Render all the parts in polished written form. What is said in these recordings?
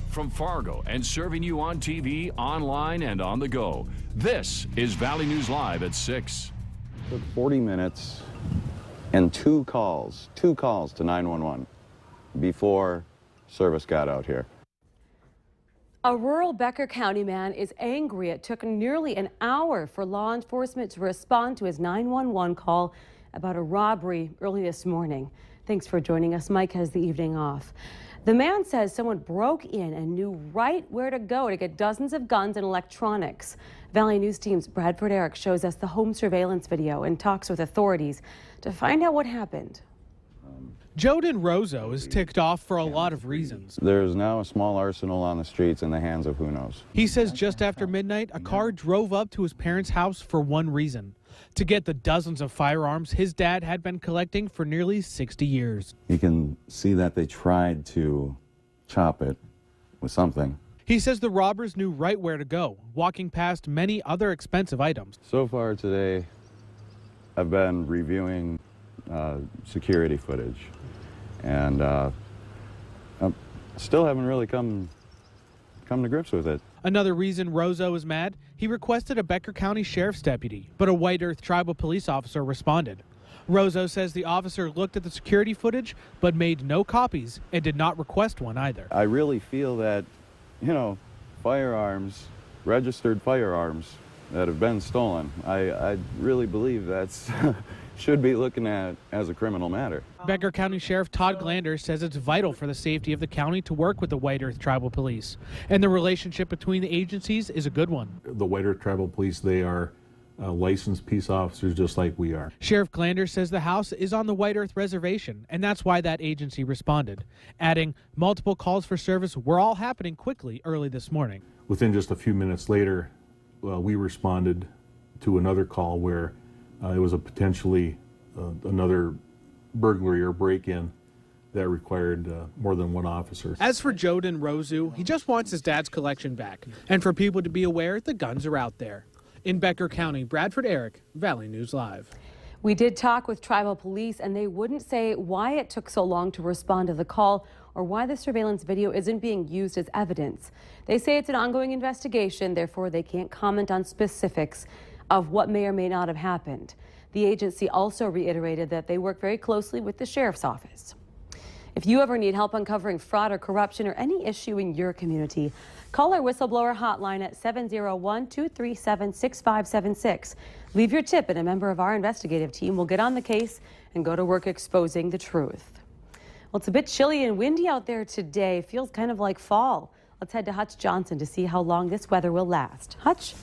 from Fargo and serving you on TV, online, and on the go. This is Valley News Live at 6. Took 40 minutes and two calls to 911 before service got out here. A rural Becker County man is angry. It took nearly an hour for law enforcement to respond to his 911 call about a robbery early this morning. Thanks for joining us. Mike has the evening off. The man says someone broke in and knew right where to go to get dozens of guns and electronics. Valley News Team's Bradford Eric shows us the home surveillance video and talks with authorities to find out what happened. Joden Rozo is ticked off for a lot of reasons. There's now a small arsenal on the streets in the hands of who knows. He says just after midnight, a car drove up to his parents' house for one reason: to get the dozens of firearms his dad had been collecting for nearly 60 years. You can see that they tried to chop it with something. He says the robbers knew right where to go, walking past many other expensive items. So far today, I've been reviewing security footage, and I still haven't really come to grips with it. Another reason Rozo is mad: he requested a Becker County Sheriff's deputy, but a White Earth Tribal police officer responded. Rozo says the officer looked at the security footage but made no copies and did not request one either. I really feel that, firearms, registered firearms that have been stolen, I really believe that's should be looking at as a criminal matter. Becker County Sheriff Todd Glander says it's vital for the safety of the county to work with the White Earth Tribal Police, and the relationship between the agencies is a good one. The White Earth Tribal Police, they are licensed peace officers just like we are. Sheriff Glander says the house is on the White Earth Reservation, and that's why that agency responded, adding multiple calls for service were all happening quickly early this morning. Within just a few minutes later, we responded to another call where it was a potentially another burglary or break-in that required more than one officer. As for Joden Rozo, he just wants his dad's collection back, and for people to be aware the guns are out there. In Becker County, Bradford Eric, Valley News Live. We did talk with tribal police, and they wouldn't say why it took so long to respond to the call or why the surveillance video isn't being used as evidence. They say it's an ongoing investigation, therefore they can't comment on specifics of what may or may not have happened. The agency also reiterated that they work very closely with the sheriff's office. If you ever need help uncovering fraud or corruption or any issue in your community, call our whistleblower hotline at 701-237-6576. Leave your tip and a member of our investigative team will get on the case and go to work exposing the truth. Well, it's a bit chilly and windy out there today. Feels kind of like fall. Let's head to Hutch Johnson to see how long this weather will last. Hutch?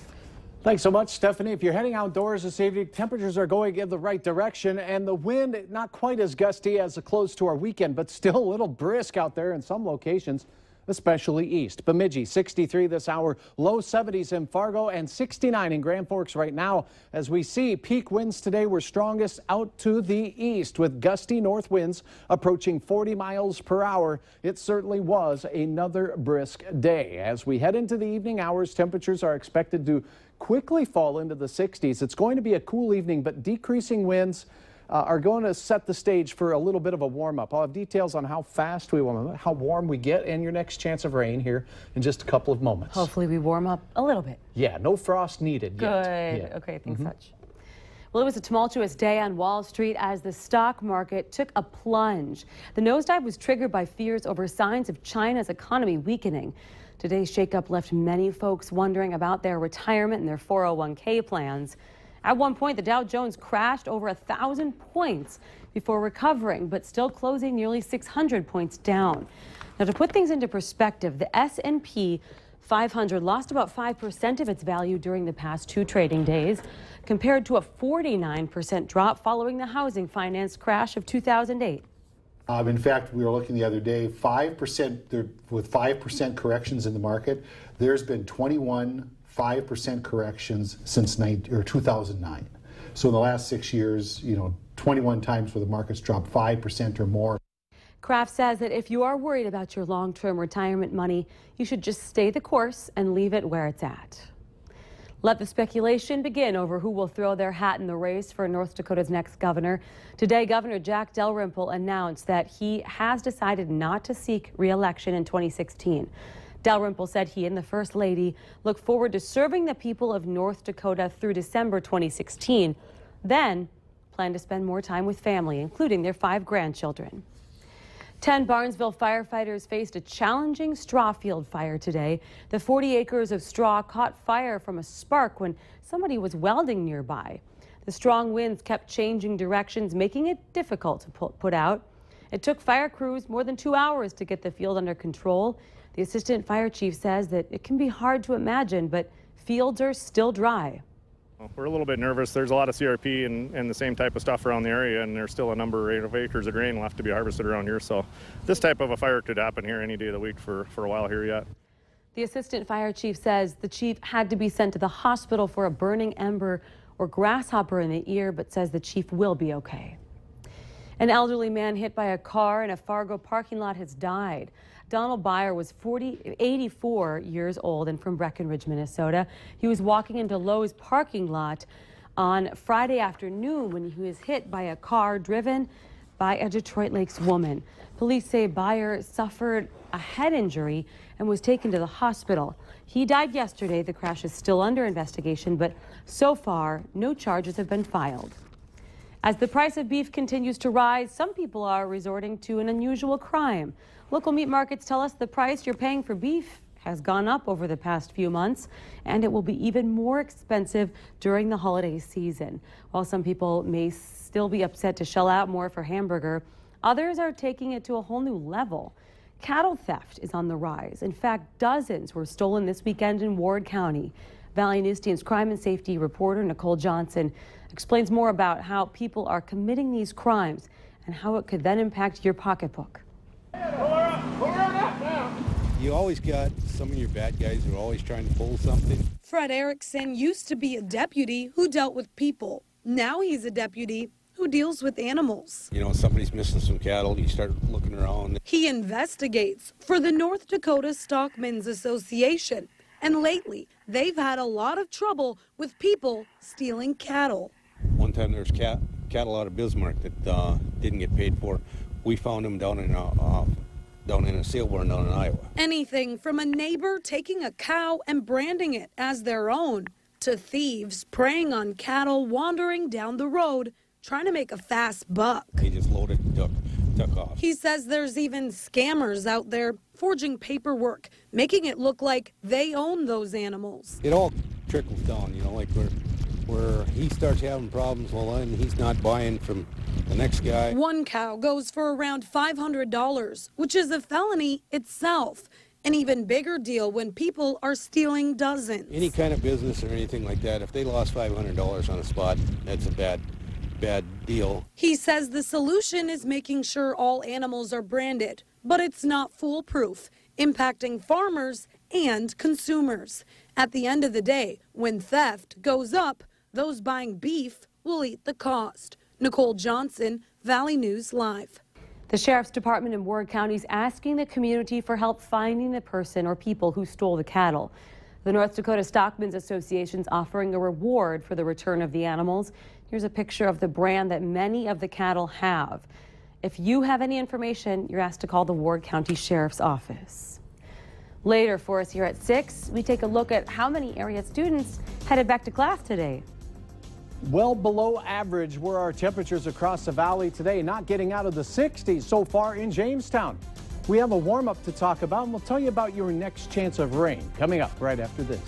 Thanks so much, Stephanie. If you're heading outdoors this evening, temperatures are going in the right direction, and the wind not quite as gusty as close to our weekend, but still a little brisk out there in some locations, especially east. Bemidji, 63 this hour, low 70s in Fargo, and 69 in Grand Forks right now. As we see, peak winds today were strongest out to the east, with gusty north winds approaching 40 miles per hour. It certainly was another brisk day. As we head into the evening hours, temperatures are expected to quickly fall into the 60s. It's going to be a cool evening, but decreasing winds are going to set the stage for a little bit of a warm-up. I'll have details on how fast we want, how warm we get, and your next chance of rain here in just a couple of moments. Hopefully we warm up a little bit. Yeah, no frost needed yet. Good. Yeah. Okay, thanks, Hutch. Well, it was a tumultuous day on Wall Street as the stock market took a plunge. The nosedive was triggered by fears over signs of China's economy weakening. Today's shakeup left many folks wondering about their retirement and their 401k plans. At one point, the Dow Jones crashed over 1,000 points before recovering, but still closing nearly 600 points down. Now, to put things into perspective, the S&P 500 lost about 5% of its value during the past 2 trading days, compared to a 49% drop following the housing finance crash of 2008. In fact, we were looking the other day, 5%, with 5% corrections in the market, there's been 21 5% corrections since 2009. So in the last 6 years, 21 times where the market's dropped 5% or more. Kraft says that if you are worried about your long-term retirement money, you should just stay the course and leave it where it's at. Let the speculation begin over who will throw their hat in the race for North Dakota's next governor. Today, Governor Jack Dalrymple announced that he has decided not to seek re-election in 2016. Dalrymple said he and the First Lady look forward to serving the people of North Dakota through December 2016, then plan to spend more time with family, including their 5 grandchildren. 10 Barnesville firefighters faced a challenging straw field fire today. The 40 acres of straw caught fire from a spark when somebody was welding nearby. The strong winds kept changing directions, making it difficult to put out. It took fire crews more than 2 hours to get the field under control. The assistant fire chief says that it can be hard to imagine, but fields are still dry. We're a little bit nervous. There's a lot of CRP and the same type of stuff around the area, and there's still a number of acres of grain left to be harvested around here. So this type of a fire could happen here any day of the week for a while here yet. The assistant fire chief says the chief had to be sent to the hospital for a burning ember or grasshopper in the ear, but says the chief will be okay. An elderly man hit by a car in a Fargo parking lot has died. Donald Byer was 84 years old and from Breckenridge, Minnesota. He was walking into Lowe's parking lot on Friday afternoon when he was hit by a car driven by a Detroit Lakes woman. Police say Byer suffered a head injury and was taken to the hospital. He died yesterday. The crash is still under investigation, but so far, no charges have been filed. As the price of beef continues to rise, some people are resorting to an unusual crime. Local meat markets tell us the price you're paying for beef has gone up over the past few months, and it will be even more expensive during the holiday season. While some people may still be upset to shell out more for hamburger, others are taking it to a whole new level. Cattle theft is on the rise. In fact, dozens were stolen this weekend in Ward County. Valley News Team's crime and safety reporter Nicole Johnson explains more about how people are committing these crimes and how it could then impact your pocketbook. You always got some of your bad guys who are always trying to pull something. Fred Erickson used to be a deputy who dealt with people. Now he's a deputy who deals with animals. You know, somebody's missing some cattle, you start looking around. He investigates for the North Dakota Stockmen's Association. And lately, they've had a lot of trouble with people stealing cattle. One time there was cattle out of Bismarck that didn't get paid for. We found them down in a sale barn down in Iowa. Anything from a neighbor taking a cow and branding it as their own to thieves preying on cattle wandering down the road trying to make a fast buck. He just loaded and took off. He says there's even scammers out there forging paperwork, making it look like they own those animals. It all trickles down, you know, like where he starts having problems, well, then he's not buying from the next guy. One cow goes for around $500, which is a felony itself. An even bigger deal when people are stealing dozens. Any kind of business or anything like that, if they lost $500 on a spot, that's a bad deal. He says the solution is making sure all animals are branded, but it's not foolproof, impacting farmers and consumers. At the end of the day, when theft goes up, those buying beef will eat the cost. Nicole Johnson, Valley News Live. The Sheriff's Department in Ward County is asking the community for help finding the person or people who stole the cattle. The North Dakota Stockmen's Association is offering a reward for the return of the animals. Here's a picture of the brand that many of the cattle have. If you have any information, you're asked to call the Ward County Sheriff's Office. Later for us here at 6, we take a look at how many area students headed back to class today. Well below average were our temperatures across the valley today, not getting out of the 60s so far in Jamestown. We have a warm-up to talk about, and we'll tell you about your next chance of rain coming up right after this.